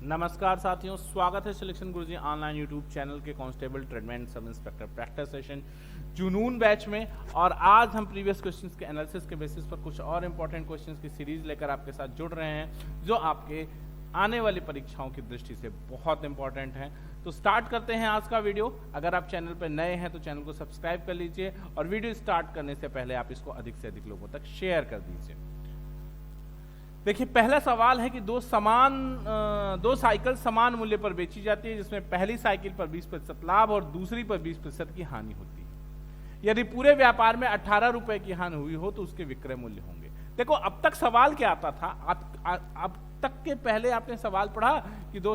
नमस्कार साथियों, स्वागत है सिलेक्शन गुरुजी ऑनलाइन यूट्यूब चैनल के constable tradesman sub inspector practice session जुनून बैच में। और आज हम प्रीवियस क्वेश्चंस के एनालिसिस के बेसिस पर कुछ और इंपॉर्टेंट क्वेश्चंस की सीरीज लेकर आपके साथ जुड़ रहे हैं जो आपके आने वाली परीक्षाओं की दृष्टि से बहुत इंपॉर्टेंट हैं। तो स्टार्ट करते हैं आज का वीडियो। अगर आप चैनल पर नए हैं तो चैनल को सब्सक्राइब कर लीजिए और वीडियो स्टार्ट करने से पहले आप इसको अधिक से अधिक लोगों तक शेयर कर दीजिए। देखिए, पहला सवाल है कि दो साइकिल समान मूल्य पर बेची जाती है जिसमें पहली साइकिल पर 20% लाभ और दूसरी पर 20% की हानि होती है। यदि पूरे व्यापार में 18 रुपए की हानि हुई हो तो उसके विक्रय मूल्य होंगे। देखो, अब तक सवाल क्या आता था, अब तक के पहले आपने सवाल पढ़ा कि दो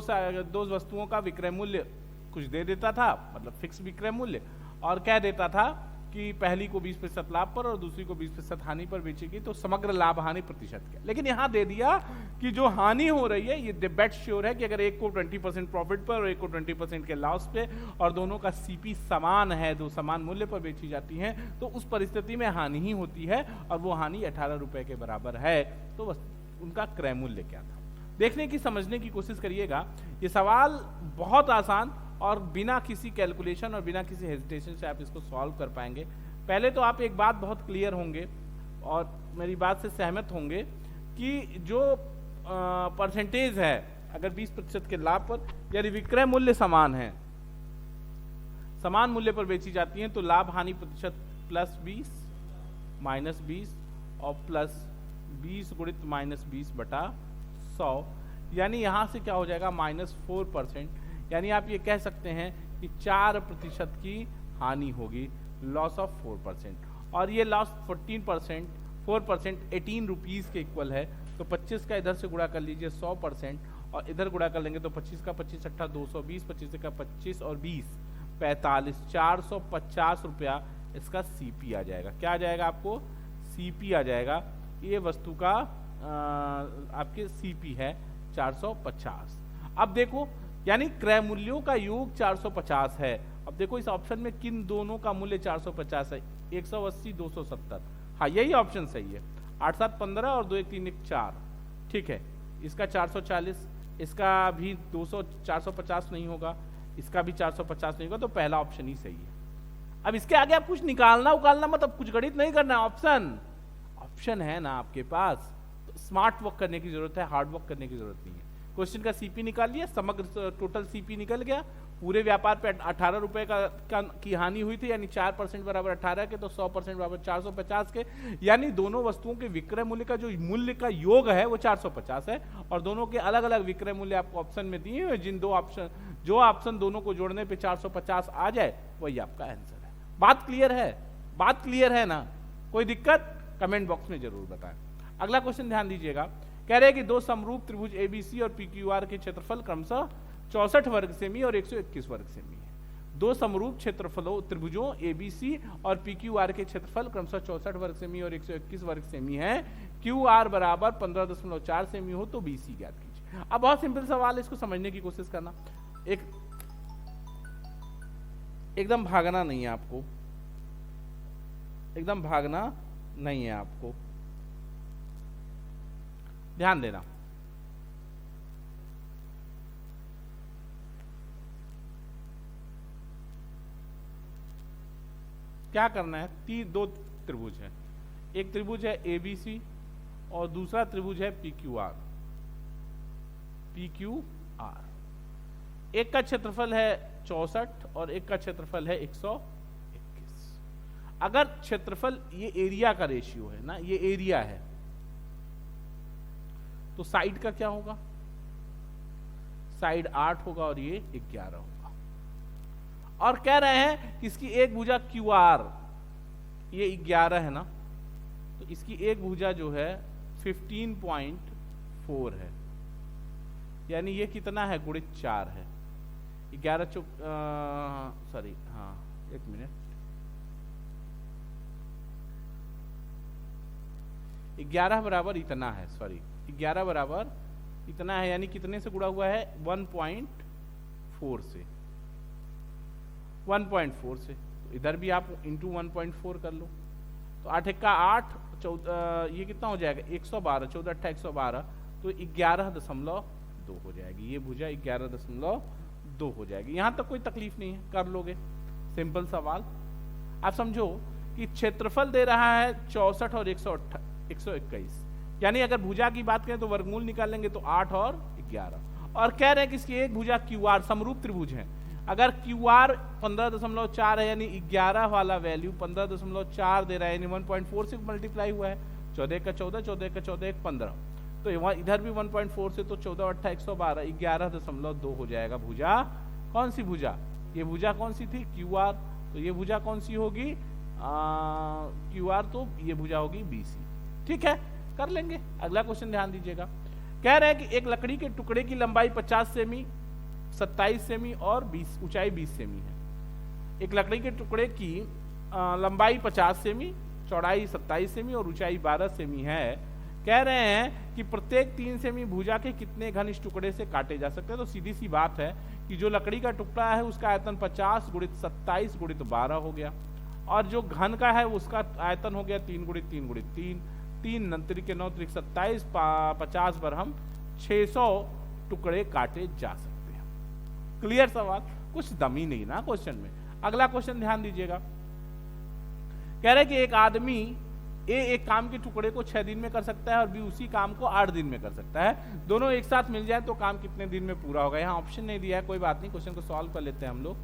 वस्तुओं का विक्रय मूल्य कुछ दे देता था, मतलब फिक्स विक्रय मूल्य, और कह देता था कि पहली को 20% लाभ पर और दूसरी को 20% हानि पर बेचेगी तो समग्र लाभ हानि प्रतिशत क्या। लेकिन यहां दे दिया कि जो हानि हो रही है ये बेट श्योर है कि अगर एक को 20% प्रॉफिट पर और एक को 20% के लॉस पे और दोनों का सीपी समान है, दो समान मूल्य पर बेची जाती हैं, तो उस परिस्थिति में हानि ही होती है और वो हानि 18 रुपए के बराबर है। तो उनका क्रय मूल्य क्या था, देखने की समझने की कोशिश करिएगा। ये सवाल बहुत आसान और बिना किसी कैलकुलेशन और बिना किसी हेजिटेशन से आप इसको सॉल्व कर पाएंगे। पहले तो आप एक बात बहुत क्लियर होंगे और मेरी बात से सहमत होंगे कि जो परसेंटेज है, अगर 20% के लाभ पर यदि विक्रय मूल्य समान है, समान मूल्य पर बेची जाती हैं, तो लाभ हानि प्रतिशत +20 -20 और +20 गुणित -20/100, यानी यहां से क्या हो जाएगा -4%। यानी आप ये कह सकते हैं कि 4% की हानि होगी, लॉस ऑफ 4%। और ये लॉस 14%, 4% 18 रुपीज के इक्वल है। तो 25 का इधर से गुणा कर लीजिए 100% और इधर गुणा कर लेंगे तो 25 का 25 × 220, 25 का 25 और 20 45, 450 रुपया इसका सीपी आ जाएगा। क्या आ जाएगा आपको? सीपी आ जाएगा। ये वस्तु का आपके सीपी है 450। अब देखो, यानी क्रय मूल्यों का योग 450 है। अब देखो इस ऑप्शन में किन दोनों का मूल्य 450 है, 180 270। हाँ, यही ऑप्शन सही है। 8 7 15 और 2 1 3 1 4, ठीक है। इसका 440, इसका भी 450 नहीं होगा, इसका भी 450 नहीं होगा, तो पहला ऑप्शन ही सही है। अब इसके आगे आप कुछ निकालना उकालना मत, अब कुछ गणित नहीं करना, ऑप्शन है ना आपके पास। तो स्मार्ट वर्क करने की जरूरत है, हार्ड वर्क करने की जरूरत नहीं है। क्वेश्चन का सीपी निकाल लिया, समग्र टोटल सीपी निकल गया। पूरे व्यापार पे 18 रुपए की हानि हुई थी, यानी 4% बराबर 18 के, तो 100% बराबर 450 के, यानी दोनों वस्तुओं के विक्रय मूल्य का जो मूल्य का योग है वो 450 है। और दोनों के अलग अलग विक्रय मूल्य आपको ऑप्शन में दिए हुए, जो ऑप्शन दोनों को जोड़ने पे 450 आ जाए वही आपका आंसर है। बात क्लियर है ना? कोई दिक्कत कमेंट बॉक्स में जरूर बताएं। अगला क्वेश्चन ध्यान दीजिएगा। कह रहे हैं कि दो समरूप त्रिभुज एबीसी और पीक्यूआर के क्षेत्रफल क्रमशः 64 वर्ग सेमी और 121 वर्ग सेमी है। दो समरूप त्रिभुजों एबीसी और पीक्यूआर के क्षेत्रफल क्रमशः 64 वर्ग सेमी और 121 वर्ग सेमी है। क्यूआर बराबर 15.4 सेमी हो तो बीसी ज्ञात कीजिए। अब बहुत सिंपल सवाल है, इसको समझने की कोशिश करना। एकदम भागना नहीं है आपको, एकदम भागना नहीं है आपको, ध्यान देना। क्या करना है, दो त्रिभुज है, एक त्रिभुज है एबीसी और दूसरा त्रिभुज है पीक्यूआर। एक का क्षेत्रफल है 64 और एक का क्षेत्रफल है 121। अगर क्षेत्रफल, ये एरिया का रेशियो है ना, ये एरिया है, तो साइड का क्या होगा? साइड 8 होगा और ये 11 होगा। और कह रहे हैं कि इसकी एक भुजा क्यूआर, ये 11 है ना, तो इसकी एक भुजा जो है 15.4 है, यानी ये कितना है? गुणित 4 है। 11 सॉरी, हाँ एक मिनट, 11 बराबर इतना है, सॉरी 11 बराबर इतना है, यानी कितने से गुणा हुआ है? 1.4 से, 1.4 से। तो इधर भी आप इंटू 1.4 कर लो, तो 8 का 8, 14, ये कितना हो जाएगा? 112, 14 8 112, तो 11.2 2 हो जाएगी। ये भुजा 11.2 हो जाएगी। यहां तक कोई तकलीफ नहीं है, कर लोगे, सिंपल सवाल। आप समझो कि क्षेत्रफल दे रहा है 64 और 121, यानी अगर भुजा की बात करें तो वर्गमूल निकाल लेंगे तो 8 और 11, और कह रहे हैं कि इसकी एक भुजा QR समरूप त्रिभुज है। अगर QR 15.4 है, यानी 11 वाला वैल्यू 15.4 दे रहा है, यानी 1.4 से मल्टीप्लाई हुआ है, 14 का 14, 14 का 14, 15, तो इधर भी 1.4 से, तो 14 8 112, 11.2 हो जाएगा भुजा। कौन सी भुजा? ये भुजा कौन सी थी? QR। तो ये भुजा कौन सी होगी? QR, तो ये भुजा होगी BC। ठीक है, कर लेंगे। अगला क्वेश्चन ध्यान दीजिएगा। कह रहे हैं कि एक लकड़ी के टुकड़े की लंबाई 50 सेमी, 27 सेमी और ऊंचाई 20 सेमी है। एक लकड़ी के टुकड़े की लंबाई 50 सेमी, चौड़ाई 27 सेमी और ऊंचाई 12 सेमी है। कह रहे हैं कि प्रत्येक 3 सेमी भुजा के कितने घन इस टुकड़े से काटे जा सकते हैं। तो सीधी सी बात है कि जो लकड़ी का टुकड़ा है उसका आयतन 50 गुणित 27 गुणित 12 हो गया, और जो घन का है उसका आयतन हो गया 3 गुणित 3 गुणित 3, 3 9 के 9 27, 50 पर हम 600 टुकड़े काटे जा सकते हैं। क्लियर सवाल, कुछ दमी नहीं ना क्वेश्चन में। अगला क्वेश्चन ध्यान दीजिएगा। कह रहे कि एक आदमी ए एक काम के टुकड़े को 6 दिन में कर सकता है और बी उसी काम को 8 दिन में कर सकता है। दोनों एक साथ मिल जाए तो काम कितने दिन में पूरा होगा? यहाँ ऑप्शन नहीं दिया है, कोई बात नहीं, क्वेश्चन को सॉल्व कर लेते हैं हम लोग।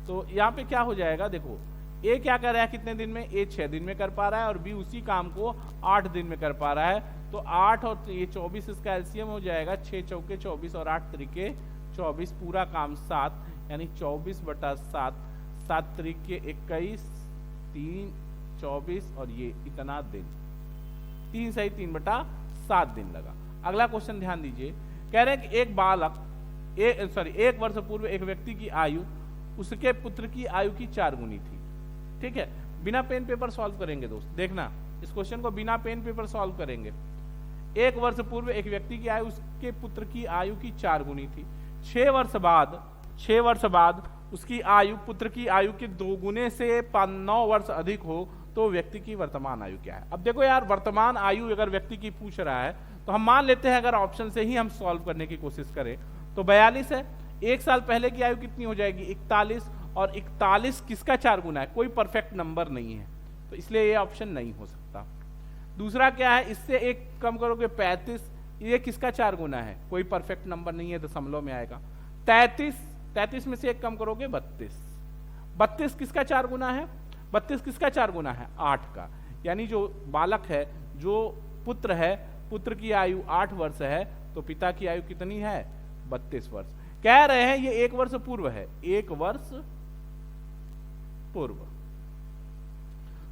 तो यहाँ पे क्या हो जाएगा, देखो ए क्या कर रहा है कितने दिन में? ए 6 दिन में कर पा रहा है और बी उसी काम को 8 दिन में कर पा रहा है। तो 8 और ये 24, इसका एलसीएम हो जाएगा 6 चौके 24 और 8 त्रिके 24, पूरा काम 7, यानी 24/7, 7 त्रिके 21, 3 24 और ये इतना दिन, 3 सही 3/7 दिन लगा। अगला क्वेश्चन ध्यान दीजिए। कह रहे हैं कि एक बालक एक वर्ष पूर्व एक व्यक्ति की आयु उसके पुत्र की आयु की 4 गुनी थी। ठीक है, बिना पेन पेपर सॉल्व करेंगे दोस्त, देखना इस क्वेश्चन को बिना पेन पेपर सॉल्व करेंगे। एक वर्ष पूर्व एक व्यक्ति की आयु उसके पुत्र की आयु की 4 गुनी थी। 6 वर्ष बाद उसकी आयु पुत्र की आयु के 2 गुने से 9 वर्ष अधिक हो तो व्यक्ति की वर्तमान आयु क्या है? अब देखो यार, वर्तमान आयु अगर व्यक्ति की पूछ रहा है तो हम मान लेते हैं, अगर ऑप्शन से ही हम सॉल्व करने की कोशिश करें तो 42 है। 1 साल पहले की आयु कितनी हो जाएगी? 41, और 41 किसका 4 गुना है? कोई परफेक्ट नंबर नहीं है, तो इसलिए ये ऑप्शन नहीं हो सकता। दूसरा क्या है, इससे 1 कम करोगे 35, ये किसका 4 गुना है? कोई परफेक्ट नंबर नहीं है, दशमलव में आएगा। 33 में से 1 कम करोगे 32 किसका 4 गुना है? 32 किसका 4 गुना है? 8 का। यानी जो बालक है, जो पुत्र है, पुत्र की आयु 8 वर्ष है, तो पिता की आयु कितनी है? 32 वर्ष। कह रहे हैं ये 1 वर्ष पूर्व है, 1 वर्ष पूर्व,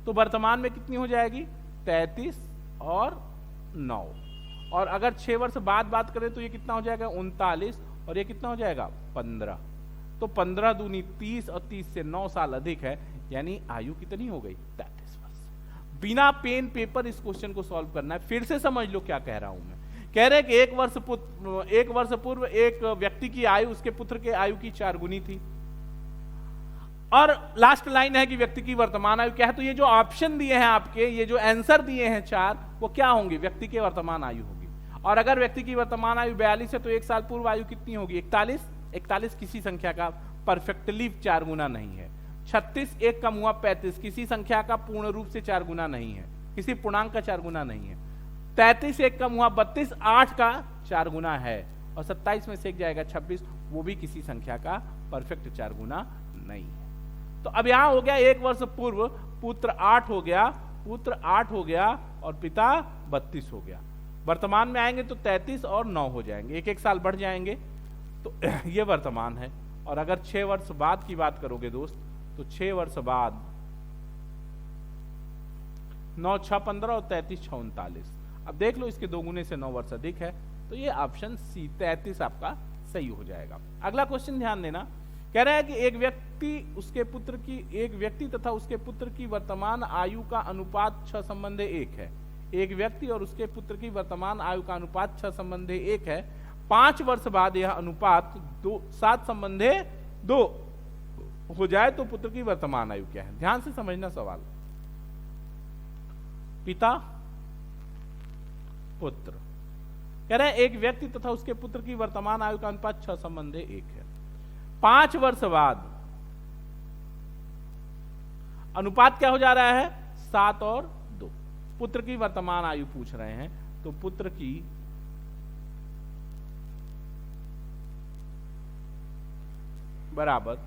तो वर्तमान में कितनी हो जाएगी? 33 और 9, और अगर 6 वर्ष बाद बात करें तो ये कितना हो जाएगा? 39, और ये कितना हो जाएगा? 15। तो 15 दूनी 30 और 30 से 9 साल अधिक है, यानी आयु कितनी हो गई? 33 वर्ष। बिना पेन पेपर इस क्वेश्चन को सॉल्व करना है। फिर से समझ लो क्या कह रहा हूं मैं। कह रहे हैं कि 1 वर्ष पूर्व एक व्यक्ति की आयु उसके पुत्र के आयु की 4 गुनी थी, और लास्ट लाइन है कि व्यक्ति की वर्तमान आयु क्या है। तो ये जो ऑप्शन दिए हैं आपके, ये जो आंसर दिए हैं 4, वो क्या होंगे? व्यक्ति की वर्तमान आयु होगी। और अगर व्यक्ति की वर्तमान आयु 42 है तो 1 साल पूर्व आयु कितनी होगी? 41 किसी संख्या का परफेक्टली 4 गुना नहीं है। 36 1 कम हुआ 35, किसी संख्या का पूर्ण रूप से 4 गुना नहीं है, किसी पूर्णांक का 4 गुना नहीं है। 33 1 कम हुआ 32, 8 का 4 गुना है, और 27 में से 1 जाएगा 26, वो भी किसी संख्या का परफेक्ट 4 गुना नहीं है। तो अब यहां हो गया 1 वर्ष पूर्व पुत्र 8 हो गया, और पिता 32 हो गया। वर्तमान में आएंगे तो 33 और 9 हो जाएंगे, 1 साल बढ़ जाएंगे, तो ये वर्तमान है। और अगर 6 वर्ष बाद की बात करोगे दोस्त, तो 6 वर्ष बाद 9 6 15 और 33 6 39। अब देख लो, इसके 2 गुने से 9 वर्ष अधिक है, तो ये ऑप्शन सी 33 आपका सही हो जाएगा। अगला क्वेश्चन ध्यान देना। कह रहा है कि एक व्यक्ति तथा उसके पुत्र की वर्तमान आयु का अनुपात 6:1 है। एक व्यक्ति और उसके पुत्र की वर्तमान आयु का अनुपात 6:1 है। 5 वर्ष बाद यह अनुपात 7:2 हो जाए तो पुत्र की वर्तमान आयु क्या है? ध्यान से समझना सवाल। पिता पुत्र कह रहे हैं एक व्यक्ति तथा उसके पुत्र की वर्तमान आयु का अनुपात 6:1 है। 5 वर्ष बाद अनुपात क्या हो जा रहा है? 7 और 2। पुत्र की वर्तमान आयु पूछ रहे हैं, तो पुत्र की बराबर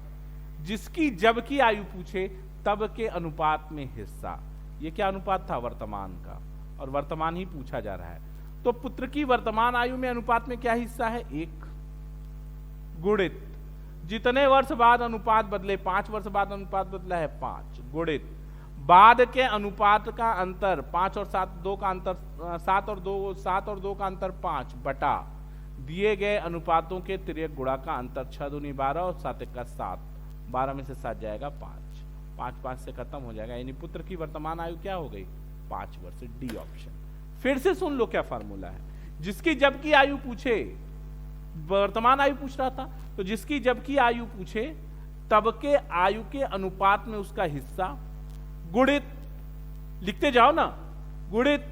जिसकी जब की आयु पूछे तब के अनुपात में हिस्सा। ये क्या अनुपात था? वर्तमान का, और वर्तमान ही पूछा जा रहा है। तो पुत्र की वर्तमान आयु में अनुपात में क्या हिस्सा है? 1 गुणित जितने वर्ष बाद अनुपात बदले, 5 वर्ष बाद अनुपात बदला है 5, गुणित बाद के अनुपात का अंतर 5 और 7, 2 का अंतर 7 और 2 का अंतर 5 बटा दिए गए अनुपातों के तिर्यक गुणा का अंतर 6 दूनी 12 और 7 का 7, 12 में से 7 जाएगा 5, 5 से खत्म हो जाएगा। यानी पुत्र की वर्तमान आयु क्या हो गई? 5 वर्ष। D option. फिर से सुन लो क्या फार्मूला है। जिसकी जब की आयु पूछे, वर्तमान आयु पूछ रहा था, तो जिसकी जब की आयु पूछे तब के आयु के अनुपात में उसका हिस्सा, गुणित, लिखते जाओ ना, गुणित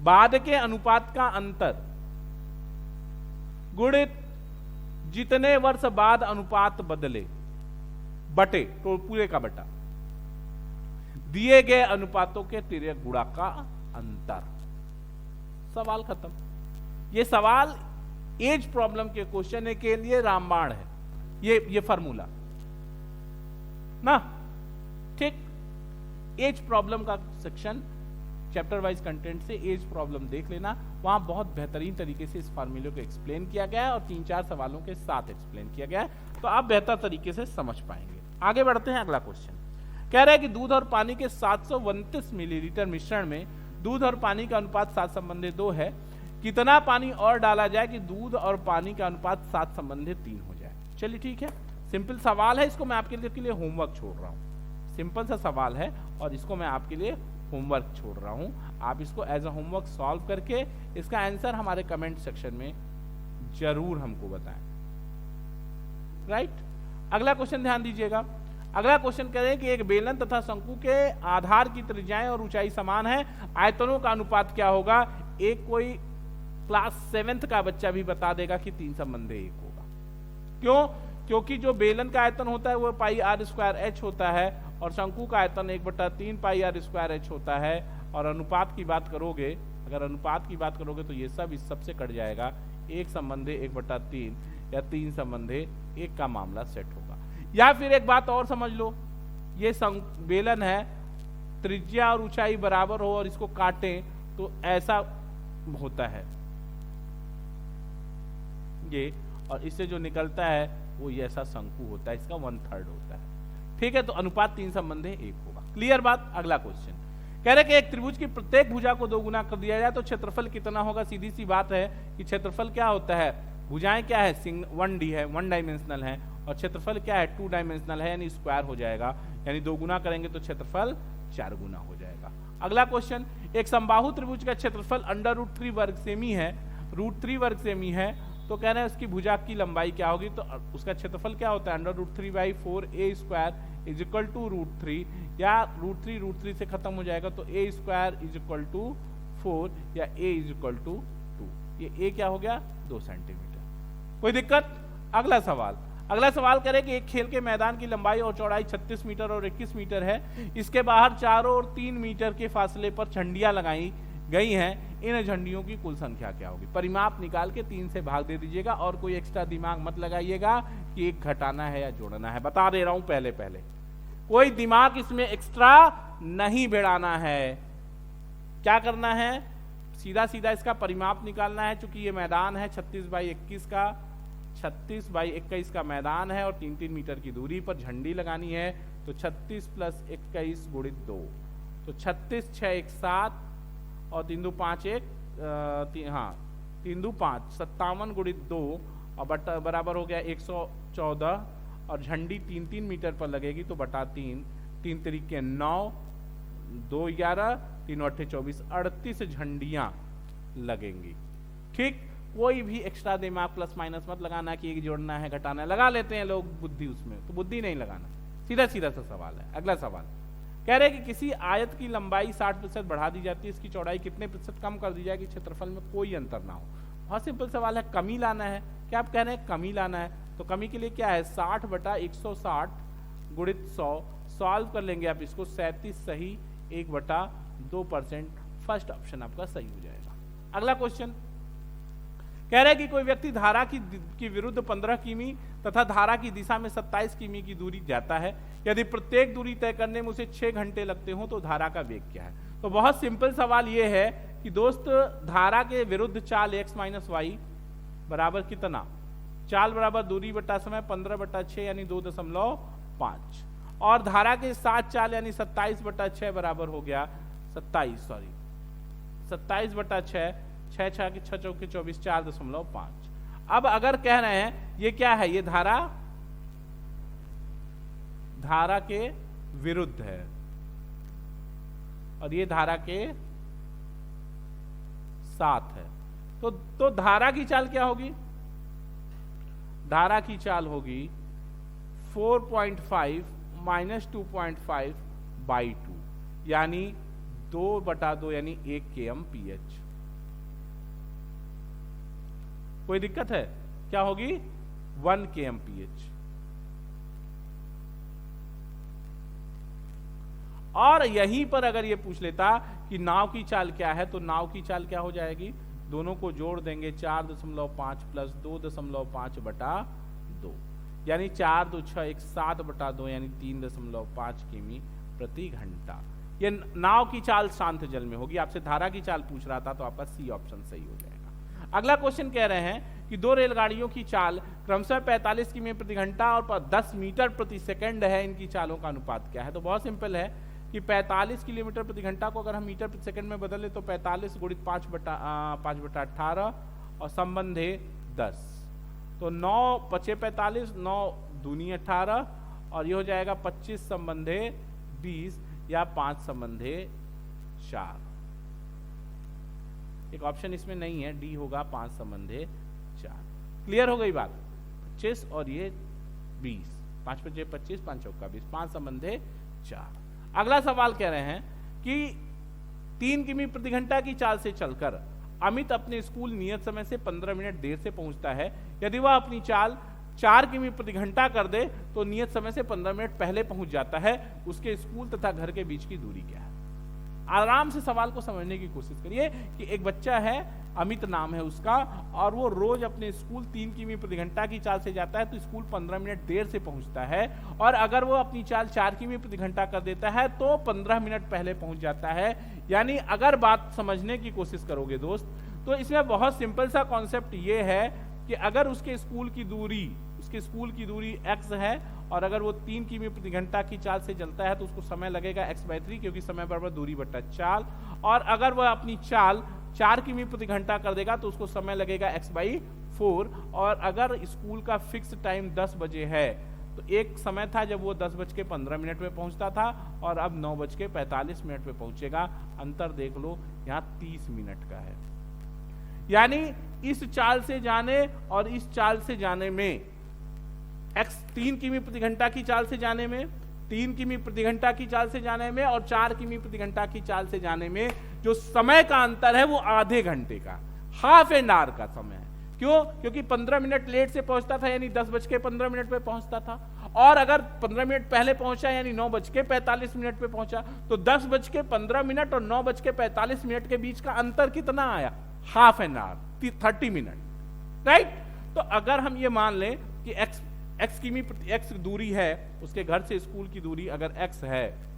बाद के अनुपात का अंतर, गुणित जितने वर्ष बाद अनुपात बदले, बटे, तो पूरे का बटा दिए गए अनुपातों के तिर्यक गुणा का अंतर। सवाल खत्म। ये सवाल एज प्रॉब्लम के क्वेश्चन के लिए रामबाण है, ये फार्मूला ना, ठीक। एज प्रॉब्लम का सेक्शन चैप्टर वाइज कंटेंट से एज प्रॉब्लम देख लेना, वहां बहुत बेहतरीन तरीके से इस फार्मूले को एक्सप्लेन किया गया है और 3-4 सवालों के साथ एक्सप्लेन किया गया है, तो आप बेहतर तरीके से समझ पाएंगे। आगे बढ़ते हैं। अगला क्वेश्चन कह रहा है कि दूध और पानी के 729 मिलीलीटर मिश्रण में दूध और पानी का अनुपात 7:2 है। कितना पानी और डाला जाए कि दूध और पानी का अनुपात 7:3 हो जाए? चलिए ठीक है, सिंपल सवाल है, इसको मैं आपके लिए होमवर्क छोड़ रहा हूं। सिंपल सा सवाल है और इसको मैं आपके लिए होमवर्क छोड़ रहा हूं। आप इसको एज अ होमवर्क सॉल्व करके इसका आंसर हमारे कमेंट सेक्शन में जरूर हमको बताएं। राइट। अगला क्वेश्चन ध्यान दीजिएगा। अगला क्वेश्चन करें कि एक बेलन तथा शंकु के आधार की त्रिज्याएं और ऊंचाई समान है, आयतनों का अनुपात क्या होगा? एक कोई क्लास 7th का बच्चा भी बता देगा कि 3:1 होगा। क्यों? क्योंकि जो बेलन का आयतन होता है वो πr² होता है और शंकु का आयतन 1/3 πr² होता है। और अनुपात की बात करोगे, अगर अनुपात की बात करोगे तो ये सब इस सब से कट जाएगा, 1/1/3 या 3/1 का मामला सेट होगा। या फिर एक बात और समझ लो, ये बेलन है, त्रिज्या और ऊंचाई बराबर हो और इसको काटें तो ऐसा होता है ये, और इससे जो निकलता है वो ये ऐसा शंकु होता है, इसका 1/3 होता है। ठीक है, तो अनुपात 3:1 होगा। क्लियर बात। अगला क्वेश्चन कह रहे कि एक त्रिभुज की प्रत्येक भुजा को 2 गुना कर दिया जाए तो क्षेत्रफल कितना होगा? सीधी सी बात है कि क्षेत्रफल क्या होता है, भुजाएं क्या है, 1D है, 1 डायमेंशनल है, और क्षेत्रफल क्या है, 2 डायमेंशनल है, यानी स्क्वायर हो जाएगा, यानी 2 गुना करेंगे तो क्षेत्रफल 4 गुना हो जाएगा। अगला क्वेश्चन, एक समबाहु त्रिभुज का क्षेत्रफल √3 वर्ग सेमी है, √3 वर्ग सेमी है, तो कह रहे हैं उसकी भुजा की लंबाई क्या होगी? तो उसका क्षेत्रफल क्या होता है? √3/4a² = √3, या √3 से खत्म हो जाएगा तो a² = 4 या a = 2। ये a क्या हो गया? 2 सेंटीमीटर। कोई दिक्कत? अगला सवाल। अगला सवाल करें कि एक खेल के मैदान की लंबाई और चौड़ाई 36 मीटर और 21 मीटर है। इसके बाहर चारों ओर 3 मीटर के फासले पर झंडियां लगाई गई हैं। इन झंडियों की कुल संख्या क्या होगी? परिमाप निकाल के 3 से भाग दे दीजिएगा और कोई एक्स्ट्रा दिमाग मत लगाइएगा कि एक घटाना है या जोड़ना है। बता दे रहा हूं पहले कोई दिमाग इसमें एक्स्ट्रा नहीं बढ़ाना है। क्या करना है? सीधा सीधा इसका परिमाप निकालना है। चूंकि ये मैदान है 36/21 का, 36/21 का मैदान है और 3-3 मीटर की दूरी पर झंडी लगानी है, तो 36 + 21 × 2, तो 36 6 1 7 और 3 2 5 1 3 2 5 57 × 2 और बराबर हो गया 114, और झंडी 3-3 मीटर पर लगेगी तो बटा 3, 3 3 9, 2 11, 3 8 24, 38 झंडियां लगेंगी। ठीक, कोई भी एक्स्ट्रा दिमाग प्लस माइनस मत लगाना कि एक जोड़ना है घटाना है। लगा लेते हैं लोग बुद्धि उसमें, तो बुद्धि नहीं लगाना, सीधा सीधा सा सवाल है। अगला सवाल कह रहे हैं कि किसी आयत की लंबाई 60% बढ़ा दी जाती है, इसकी चौड़ाई कितने प्रतिशत कम कर दी जाएगी? क्षेत्रफल में कोई अंतर ना हो, बहुत सिंपल सवाल है, कमी लाना है। क्या आप कह रहे हैं कमी लाना है, तो कमी के लिए क्या है 60 बटा 160 गुणित 100, सॉल्व कर लेंगे आप इसको, 37 सही 1/2%। फर्स्ट ऑप्शन आपका सही हो जाएगा। अगला क्वेश्चन कह रहा है कि कोई व्यक्ति धारा की विरुद्ध 15 किमी तथा धारा की दिशा में 27 किमी की दूरी जाता है। यदि प्रत्येक दूरी तय करने में उसे 6 घंटे लगते हो तो धारा का वेग क्या है। तो बहुत सिंपल सवाल यह है कि दोस्त धारा के विरुद्ध चाल x माइनस वाई बराबर कितना, चाल बराबर दूरी बटा समय 15/6 यानी 2.5, और धारा के साथ चाल यानी 27/6 बराबर हो गया 27/6, 6 के 6 चौके 24, 4.5। अब अगर कह रहे हैं ये क्या है, ये धारा के विरुद्ध है और ये धारा के साथ है, तो धारा की चाल क्या होगी, धारा की चाल होगी 4.5 माइनस 2.5/2 यानी 2/2 यानी 1 kmph। कोई दिक्कत है, क्या होगी 1 kmph। और यहीं पर अगर ये पूछ लेता कि नाव की चाल क्या है, तो नाव की चाल क्या हो जाएगी, दोनों को जोड़ देंगे 4.5 प्लस 2.5/2 यानी 4×2=6 7/2 यानी 3.5 किमी प्रति घंटा। ये नाव की चाल शांत जल में होगी। आपसे धारा की चाल पूछ रहा था तो आपका सी ऑप्शन सही हो जाएगा। अगला क्वेश्चन कह रहे हैं कि दो रेलगाड़ियों की चाल क्रमशः 45 किमी प्रति घंटा और 10 मीटर प्रति सेकंड है, इनकी चालों का अनुपात क्या है। तो बहुत सिंपल है कि 45 किलोमीटर प्रति घंटा को अगर हम मीटर प्रति सेकंड में बदल ले तो 45 गुणित 5/18 और संबंध है 10, तो 9 5 45, 9 दूनी 18 और ये हो जाएगा 25 संबंधे 20 या 5 संबंधे 4। एक ऑप्शन इसमें नहीं है, डी होगा 5 संबंधे 4। क्लियर हो गई बात। 25 और ये 20, 5 5 25, 5 चौका 20, 5 संबंधे 4। अगला सवाल कह रहे हैं कि 3 किमी प्रति घंटा की चाल से चलकर अमित अपने स्कूल नियत समय से 15 मिनट देर से पहुंचता है। यदि वह अपनी चाल 4 किमी प्रति घंटा कर दे तो नियत समय से 15 मिनट पहले पहुंच जाता है। उसके स्कूल तथा घर के बीच की दूरी क्या है। आराम से सवाल को समझने की कोशिश करिए कि एक बच्चा है, अमित नाम है उसका, और वो रोज अपने स्कूल 3 किमी प्रति घंटा की चाल से जाता है तो स्कूल 15 मिनट देर से पहुंचता है। और अगर वो अपनी चाल 4 किमी प्रति घंटा कर देता है तो 15 मिनट पहले पहुंच जाता है। यानी अगर बात समझने की कोशिश करोगे दोस्त, तो इसमें बहुत सिंपल सा कॉन्सेप्ट ये है कि अगर उसके स्कूल की दूरी x है और अगर वो 3 किमी प्रति घंटा की चाल से चलता है तो उसको समय लगेगा x/3, क्योंकि समय बराबर दूरी बटा चाल। और अगर वह अपनी चाल 4 किमी प्रति घंटा कर देगा तो उसको समय लगेगा x/4। और अगर स्कूल का फिक्स टाइम 10 बजे है तो एक समय था जब वो 10:15 में पहुंचता था और अब 9:45 में पहुंचेगा। अंतर देख लो, यहाँ 30 मिनट का है। यानी इस चाल से जाने और इस चाल से जाने में x 3 किमी प्रति घंटा की चाल से जाने में, 3 किमी प्रति घंटा की चाल से जाने में और 4 किमी प्रति घंटा की चाल से जाने में जो समय का अंतर है वो आधे घंटे का, हाफ एन आवर का समय है। क्यों? क्योंकि 15 मिनट लेट से पहुंचता था यानी 10:15 पे पहुंचता था, और अगर 15 मिनट पहले पहुंचा यानी 9:45 पे पहुंचा, तो 10:15 और 9:45 के बीच का अंतर कितना आया? Half an hour, 30 minute, right. तो अगर हम ये मान लें कि x दूरी है, उसके घर से स्कूल की दूरी अगर x है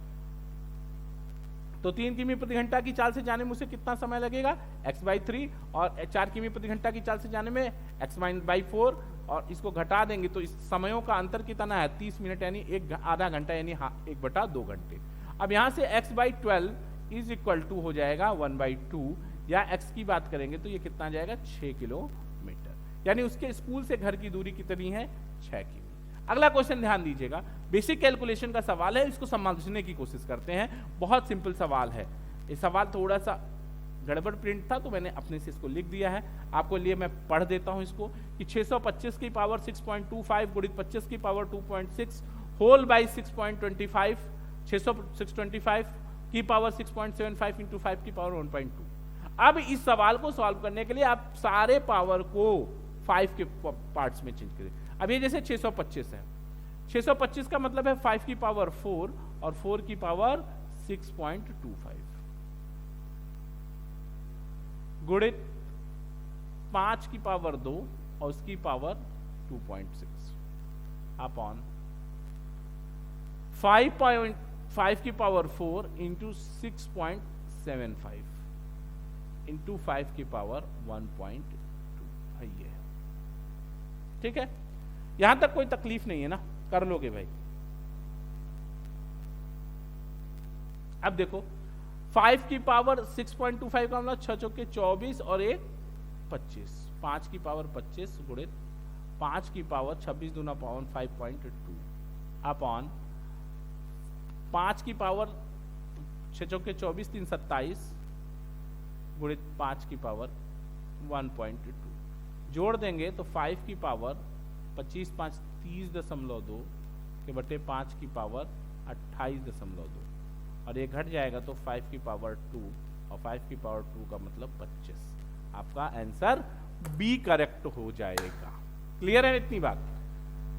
तो 3 किमी प्रति घंटा की चाल से जाने में उसे कितना समय लगेगा? x/3, और 4 किमी प्रति घंटा की चाल से जाने में x/4, और इसको घटा देंगे तो इस समयों का अंतर कितना है? 30 मिनट यानी आधा घंटा यानी 1/2 घंटे। अब यहां से x/12 इज इक्वल टू हो जाएगा 1/2, या x की बात करेंगे तो ये कितना जाएगा? 6 किलोमीटर। यानी उसके स्कूल से घर की दूरी कितनी है? 6 किमी। अगला क्वेश्चन ध्यान दीजिएगा, बेसिक कैलकुलेशन का सवाल है, इसको समझने की कोशिश करते हैं। बहुत सिंपल सवाल है। ये सवाल थोड़ा सा गड़बड़ प्रिंट था तो मैंने अपने से इसको लिख दिया है। आपको लिए मैं पढ़ देता हूं इसको कि 625 की पावर 6.25 गुणित 25 की पावर 2.6 होल बाई 6.25, 625 की पावर 6.75 इंटू 5 की पावर 1.2। अब इस सवाल को सॉल्व करने के लिए आप सारे पावर को 5 के पार्ट्स में चेंज करें। अब ये जैसे 625 है, 625 का मतलब है 5 की पावर 4 और 4 की पावर 6.25 गुणित 5 की पावर 2 और उसकी पावर 2.6 अपॉन 5 की पावर 4 इंटू 6.75 इंटू 5 की पावर 1.2। ये है, ठीक है। यहां तक कोई तकलीफ नहीं है ना, कर लोगे भाई। अब देखो 5 की पावर 6.25 का मतलब 6 चौके 24 और 1 25, 5 की पावर 25 गुणित 5 की पावर 26 दूना पावर 5.2 अपॉन 5 की पावर 6 चौके 24 3 27 गुणित 5 की पावर 1.2 जोड़ देंगे तो 5 की पावर 25 5 30.2 के बटे 5 की पावर 28.2 और ये घट जाएगा तो 5 की पावर 2 और 5 की पावर 2 का मतलब 25। आपका आंसर बी करेक्ट हो जाएगा। क्लियर है इतनी बात?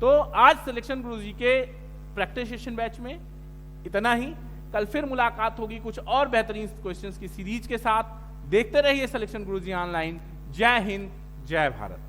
तो आज सिलेक्शन गुरुजी के प्रैक्टिस सेशन बैच में इतना ही। कल फिर मुलाकात होगी कुछ और बेहतरीन क्वेश्चंस की सीरीज के साथ। देखते रहिए सिलेक्शन गुरुजी ऑनलाइन। जय हिंद, जय भारत।